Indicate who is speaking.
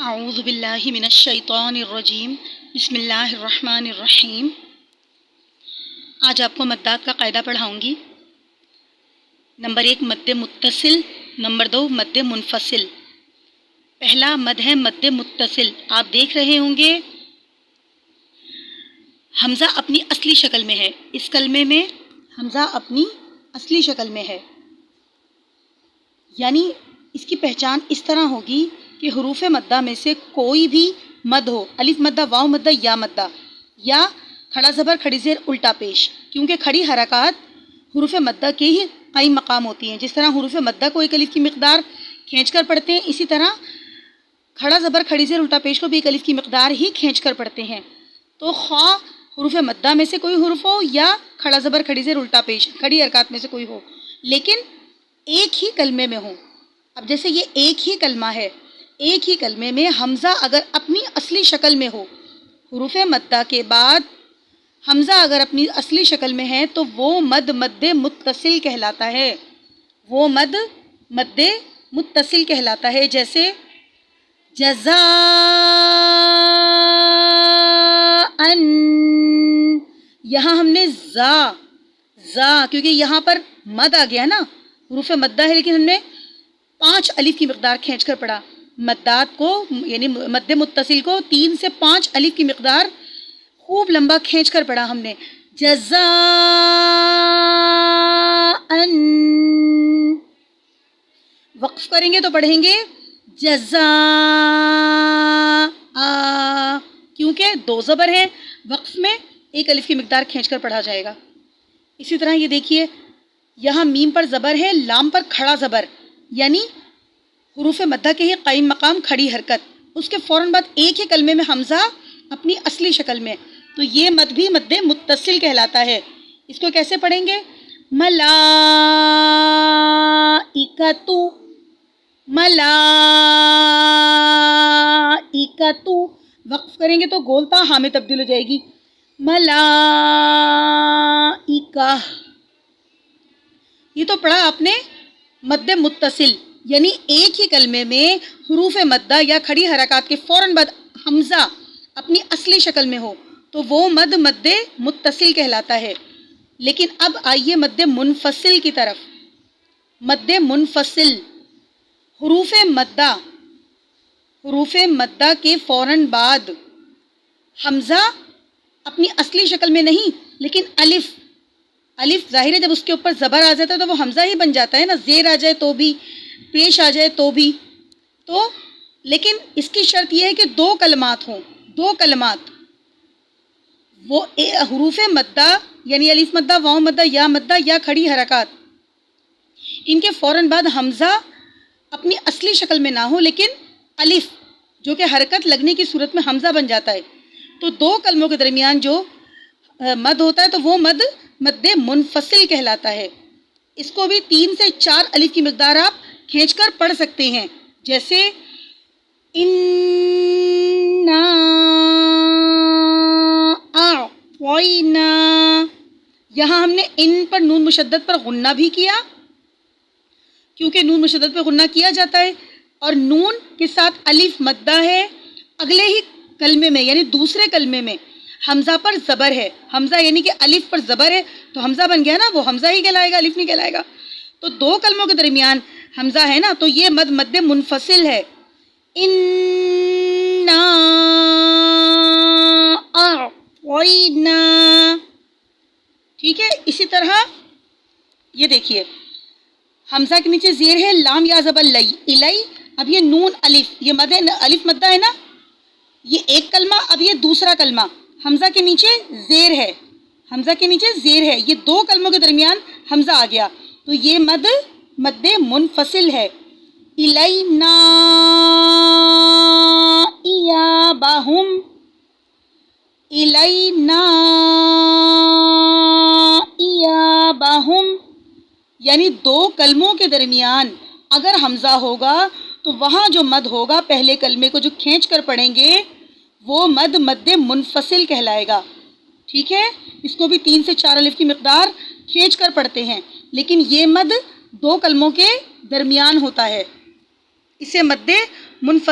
Speaker 1: اعوذ باللہ من الشیطان الرجیم بسم اللہ الرحمن الرحیم۔ آج آپ کو مدات کا قاعدہ پڑھاؤں گی۔ نمبر 1 مد متصل، نمبر 2 مد منفصل۔ پہلا مد ہے مد متصل۔ آپ دیکھ رہے ہوں گے حمزہ اپنی اصلی شکل میں ہے، اس کلمے میں حمزہ اپنی اصلی شکل میں ہے، یعنی اس کی پہچان اس طرح ہوگی کہ حروف مدہ میں سے کوئی بھی مد ہو، الف مدہ، واو مدہ، یا مدہ، یا کھڑا زبر کھڑی زیر الٹا پیش، کیونکہ کھڑی حرکات حروف مدہ کے ہی قائم مقام ہوتی ہیں۔ جس طرح حروف مدہ کو ایک الف کی مقدار کھینچ کر پڑھتے ہیں، اسی طرح کھڑا زبر کھڑی زیر الٹا پیش کو بھی ایک الف کی مقدار ہی کھینچ کر پڑھتے ہیں۔ تو خواہ حروف مدہ میں سے کوئی حرف ہو یا کھڑا زبر کھڑی زیر الٹا پیش کھڑی حرکات میں سے کوئی ہو، لیکن ایک ہی کلمے میں ہو۔ اب جیسے یہ ایک ہی کلمہ ہے، ایک ہی کلمے میں حمزہ اگر اپنی اصلی شکل میں ہو، حروف مدہ کے بعد حمزہ اگر اپنی اصلی شکل میں ہے تو وہ مد مد متصل کہلاتا ہے، وہ مد مد متصل کہلاتا ہے۔ جیسے جزاءً، یہاں ہم نے زا کیونکہ یہاں پر مد آ گیا نا، حروف مدہ ہے لیکن ہم نے 5 الف کی مقدار کھینچ کر پڑھا۔ مدات کو یعنی مد متصل کو 3 سے 5 الف کی مقدار خوب لمبا کھینچ کر پڑھا ہم نے، جزاءً۔ وقف کریں گے تو پڑھیں گے جزاء، کیونکہ 2 زبر ہیں، وقف میں 1 الف کی مقدار کھینچ کر پڑھا جائے گا۔ اسی طرح یہ دیکھیے یہاں میم پر زبر ہے، لام پر کھڑا زبر، یعنی حروف مدہ کے ہی قائم مقام کھڑی حرکت، اس کے فوراً بعد ایک ہی کلمے میں حمزہ اپنی اصلی شکل میں، تو یہ مد بھی مد متصل کہلاتا ہے۔ اس کو کیسے پڑھیں گے؟ ملائکتو، ملائکتو، وقف کریں گے تو گولتا ہاں میں تبدیل ہو جائے گی، ملائکہ۔ یہ تو پڑھا آپ نے مد متصل، یعنی ایک ہی کلمے میں حروف مدہ یا کھڑی حرکات کے فوراً بعد حمزہ اپنی اصلی شکل میں ہو تو وہ مد مد متصل کہلاتا ہے۔ لیکن اب آئیے مد منفصل کی طرف۔ مد منفصل، حروف مدہ کے فوراً بعد حمزہ اپنی اصلی شکل میں نہیں لیکن الف ظاہر ہے جب اس کے اوپر زبر آ جاتا ہے تو وہ حمزہ ہی بن جاتا ہے نا، زیر آ جائے تو بھی، پیش آ جائے تو بھی، تو لیکن اس کی شرط یہ ہے کہ 2 کلمات ہوں، 2 کلمات، وہ حروف مدہ یعنی الف مدہ، واو مدہ، یا کھڑی حرکات، ان کے فوراً بعد حمزہ اپنی اصلی شکل میں نہ ہو لیکن الف جو کہ حرکت لگنے کی صورت میں حمزہ بن جاتا ہے، تو 2 کلموں کے درمیان جو مد ہوتا ہے تو وہ مد مد منفصل کہلاتا ہے۔ اس کو بھی 3 سے 4 الف کی مقدار آپ کھینچ کر پڑھ سکتے ہیں، جیسے اِنَّا اَعْطَيْنَا، یہاں ہم نے ان پر نون مشدد پر غنہ بھی کیا کیونکہ نون مشدد پہ غنہ کیا جاتا ہے، اور نون کے ساتھ الف مدہ ہے، اگلے ہی کلمے میں یعنی دوسرے کلمے میں حمزہ پر زبر ہے، حمزہ یعنی کہ الف پر زبر ہے تو حمزہ بن گیا نا، وہ حمزہ ہی کہلائے گا، الف نہیں کہلائے گا، تو 2 کلموں کے درمیان حمزہ ہے نا، تو یہ مد مد منفصل ہے۔ اِنَّا اَعْطَيْنَا، ٹھیک ہے۔ اسی طرح یہ دیکھیے حمزہ کے نیچے زیر ہے، لام یا زبر لئی، الی، اب یہ نون الف، یہ مد الف مدہ ہے نا، یہ ایک کلمہ، اب یہ دوسرا کلمہ، حمزہ کے نیچے زیر ہے، یہ 2 کلموں کے درمیان حمزہ آ گیا تو یہ مد مد منفصل ہے۔ الینا ایابہم، الینا ایابہم، یعنی 2 کلموں کے درمیان اگر حمزہ ہوگا تو وہاں جو مد ہوگا پہلے کلمے کو جو کھینچ کر پڑھیں گے وہ مد مد منفصل کہلائے گا، ٹھیک ہے۔ اس کو بھی 3 سے 4 الف کی مقدار کھینچ کر پڑھتے ہیں، لیکن یہ مد 2 کلموں کے درمیان ہوتا ہے، اسے مد منفصل